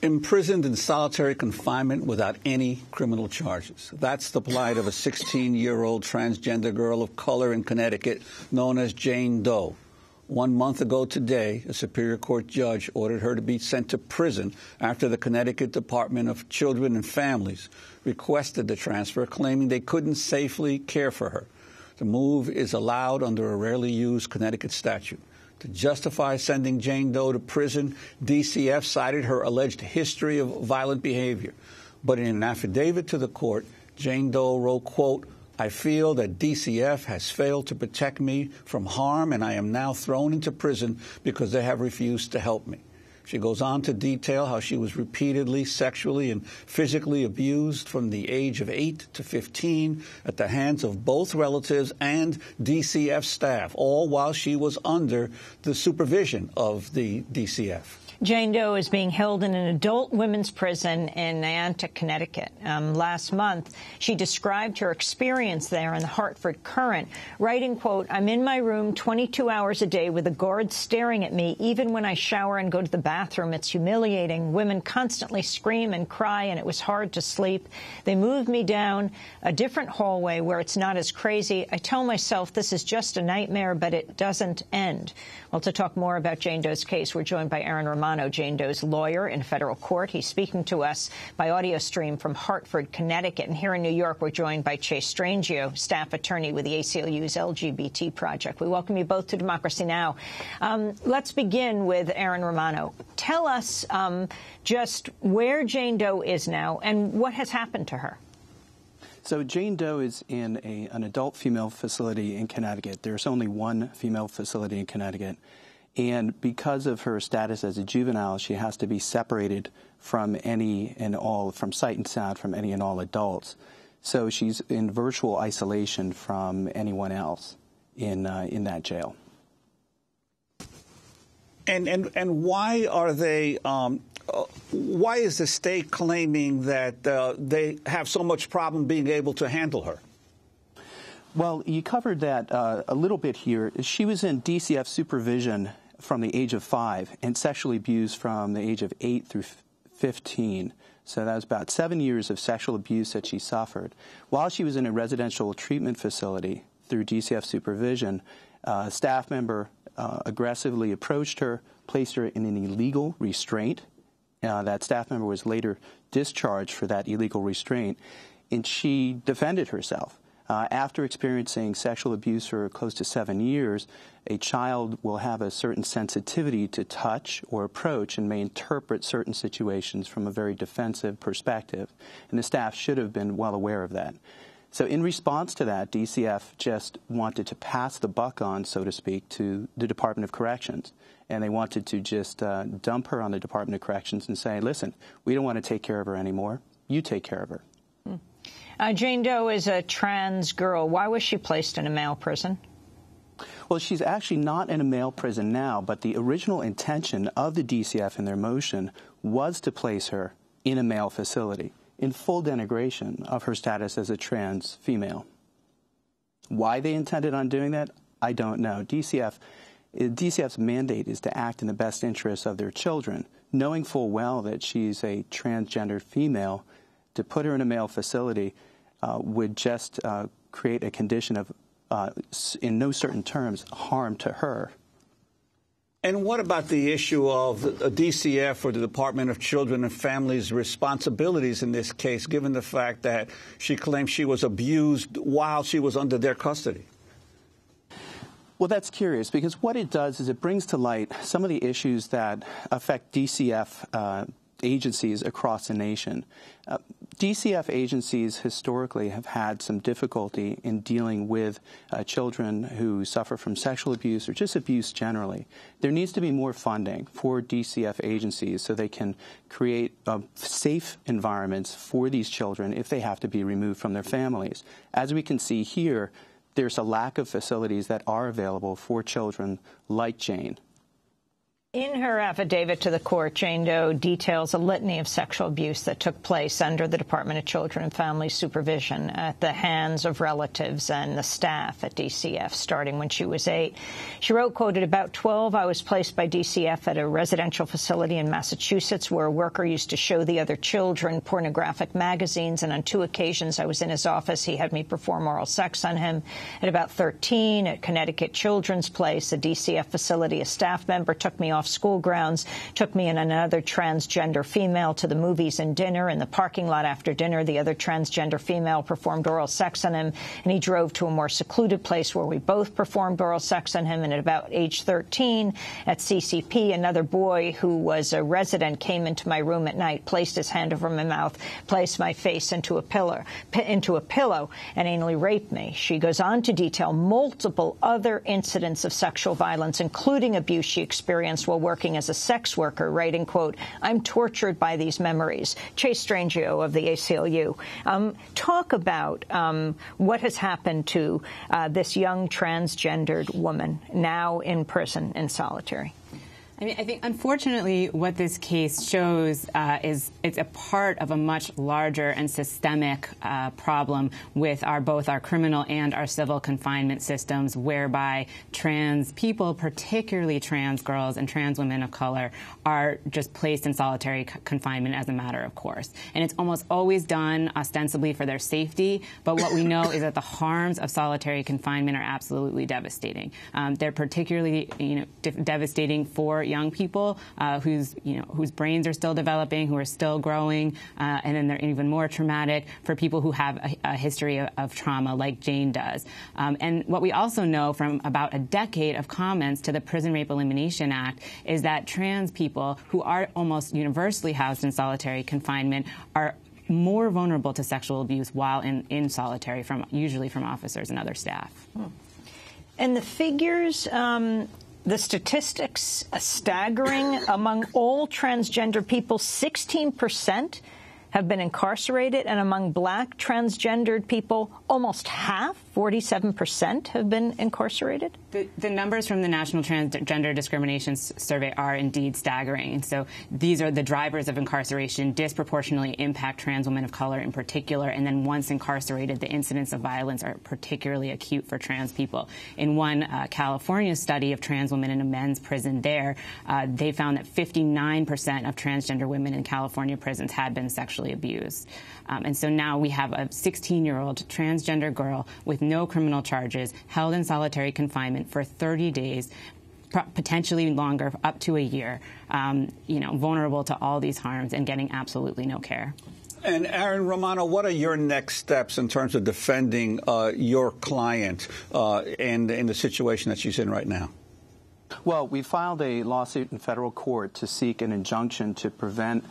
Imprisoned in solitary confinement without any criminal charges. That's the plight of a 16-year-old transgender girl of color in Connecticut known as Jane Doe. 1 month ago today, a Superior Court judge ordered her to be sent to prison after the Connecticut Department of Children and Families requested the transfer, claiming they couldn't safely care for her. The move is allowed under a rarely used Connecticut statute. To justify sending Jane Doe to prison, DCF cited her alleged history of violent behavior. But in an affidavit to the court, Jane Doe wrote, quote, "I feel that DCF has failed to protect me from harm, and I am now thrown into prison because they have refused to help me." She goes on to detail how she was repeatedly sexually and physically abused from the age of 8 to 15 at the hands of both relatives and DCF staff, all while she was under the supervision of the DCF. Jane Doe is being held in an adult women's prison in Niantic, Connecticut. Last month, she described her experience there in the Hartford Courant, writing, quote, "I'm in my room 22 hours a day with a guard staring at me. Even when I shower and go to the bathroom, it's humiliating. Women constantly scream and cry, and it was hard to sleep. They moved me down a different hallway where it's not as crazy. I tell myself this is just a nightmare, but it doesn't end." Well, to talk more about Jane Doe's case, we're joined by Aaron Romano, Jane Doe's lawyer in federal court. He's speaking to us by audio stream from Hartford, Connecticut. And here in New York, we're joined by Chase Strangio, staff attorney with the ACLU's LGBT Project. We welcome you both to Democracy Now! Let's begin with Aaron Romano. Tell us just where Jane Doe is now and what has happened to her. So Jane Doe is in an adult female facility in Connecticut. There's only one female facility in Connecticut. And because of her status as a juvenile, she has to be separated from any and all, from sight and sound, from any and all adults. So she's in virtual isolation from anyone else in that jail. And why are they? Why is the state claiming that they have so much problem being able to handle her? Well, you covered that a little bit here. She was in DCF supervision from the age of 5 and sexually abused from the age of 8 through 15. So that was about 7 years of sexual abuse that she suffered. While she was in a residential treatment facility through DCF supervision, a staff member aggressively approached her, placed her in an illegal restraint. That staff member was later discharged for that illegal restraint, and she defended herself. After experiencing sexual abuse for close to 7 years, a child will have a certain sensitivity to touch or approach and may interpret certain situations from a very defensive perspective, and the staff should have been well aware of that. So in response to that, DCF just wanted to pass the buck on, so to speak, to the Department of Corrections. And they wanted to just dump her on the Department of Corrections and say, listen, we don't want to take care of her anymore. You take care of her. Jane Doe is a trans girl. Why was she placed in a male prison? Well, she's actually not in a male prison now, but the original intention of the DCF in their motion was to place her in a male facility in full denigration of her status as a trans female. Why they intended on doing that, I don't know. DCF's mandate is to act in the best interests of their children, knowing full well that she's a transgender female. To put her in a male facility would just create a condition of, in no certain terms, harm to her. And what about the issue of the DCF or the Department of Children and Families' responsibilities in this case, given the fact that she claims she was abused while she was under their custody? Well, that's curious, because what it does is it brings to light some of the issues that affect DCF agencies across the nation. DCF agencies historically have had some difficulty in dealing with children who suffer from sexual abuse or just abuse generally. There needs to be more funding for DCF agencies so they can create safe environments for these children if they have to be removed from their families. As we can see here, there's a lack of facilities that are available for children like Jane. In her affidavit to the court, Jane Doe details a litany of sexual abuse that took place under the Department of Children and Family Supervision at the hands of relatives and the staff at DCF, starting when she was 8. She wrote, quote, "At about 12, I was placed by DCF at a residential facility in Massachusetts where a worker used to show the other children pornographic magazines, and on 2 occasions I was in his office. He had me perform oral sex on him. At about 13, at Connecticut Children's Place, a DCF facility, a staff member took me off school grounds, took me and another transgender female to the movies and dinner. In the parking lot after dinner, the other transgender female performed oral sex on him, and he drove to a more secluded place where we both performed oral sex on him. And at about age 13, at CCP, another boy who was a resident came into my room at night, placed his hand over my mouth, placed my face into a pillow, and anally raped me." She goes on to detail multiple other incidents of sexual violence, including abuse she experienced while working as a sex worker, writing, quote, "I'm tortured by these memories." Chase Strangio of the ACLU. Talk about what has happened to this young transgendered woman now in prison in solitary. I mean, I think, unfortunately, what this case shows is it's a part of a much larger and systemic problem with both our criminal and our civil confinement systems, whereby trans people, particularly trans girls and trans women of color, are just placed in solitary confinement as a matter of course. And it's almost always done ostensibly for their safety, but what we know is that the harms of solitary confinement are absolutely devastating. They're particularly, devastating for young people whose brains are still developing, who are still growing, and then they're even more traumatic for people who have a history of trauma like Jane does. And what we also know from about a decade of comments to the Prison Rape Elimination Act is that trans people who are almost universally housed in solitary confinement are more vulnerable to sexual abuse while in solitary, usually from officers and other staff. And the figures, the statistics, staggering. Among all transgender people, 16% have been incarcerated, and among black transgendered people, almost half, 47%, have been incarcerated? The numbers from the National Transgender Discrimination Survey are indeed staggering. And so these are the drivers of incarceration, disproportionately impact trans women of color in particular. And then once incarcerated, the incidents of violence are particularly acute for trans people. In one California study of trans women in a men's prison there, they found that 59% of transgender women in California prisons had been sexually abused. And so now we have a 16-year-old transgender girl with no criminal charges held in solitary confinement for 30 days, potentially longer, up to a year, vulnerable to all these harms and getting absolutely no care. And Aaron Romano, what are your next steps in terms of defending your client and in the situation that she's in right now? Well, we filed a lawsuit in federal court to seek an injunction to prevent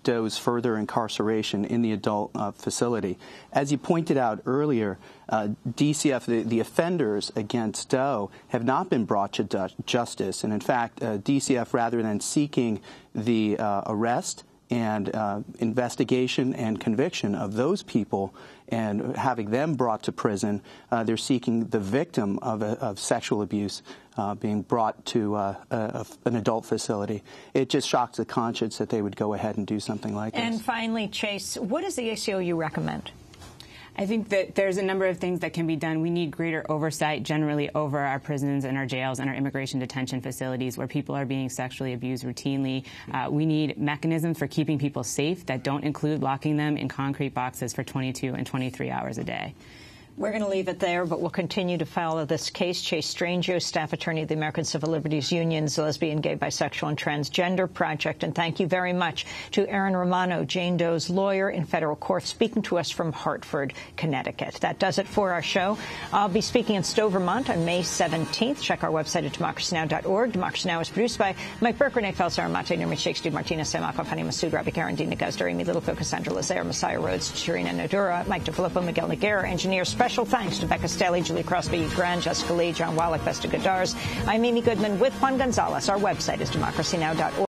Doe's further incarceration in the adult facility. As you pointed out earlier, DCF, the offenders against Doe, have not been brought to justice. And in fact, DCF, rather than seeking the arrest and investigation and conviction of those people and having them brought to prison, they're seeking the victim of sexual abuse being brought to an adult facility. It just shocks the conscience that they would go ahead and do something like this. And finally, Chase, what does the ACLU recommend? I think that there's a number of things that can be done. We need greater oversight generally over our prisons and our jails and our immigration detention facilities where people are being sexually abused routinely. We need mechanisms for keeping people safe that don't include locking them in concrete boxes for 22 and 23 hours a day. We're going to leave it there, but we'll continue to follow this case. Chase Strangio, staff attorney of the American Civil Liberties Union's Lesbian, Gay, Bisexual, and Transgender Project. And thank you very much to Aaron Romano, Jane Doe's lawyer in federal court, speaking to us from Hartford, Connecticut. That does it for our show. I'll be speaking in Stowe, Vermont on May 17th. Check our website at democracynow.org. Democracy Now! Is produced by Mike Burke, Renee Felser, Mate Nurmi, Sheikh Steve Martinez, Sam Akov, Hani Masood, Rabbi Karen, Dina Guzder, Amy Littlefield, Cassandra Lazaire, Messiah Rhodes, Shirina Nadura, Mike DeFilippo, Miguel Noguera, engineer. Special thanks to Becca Stelly, Julie Crosby, Grant, Jessica Lee, John Wallach, Vesta Godars. I'm Amy Goodman with Juan Gonzalez. Our website is democracynow.org.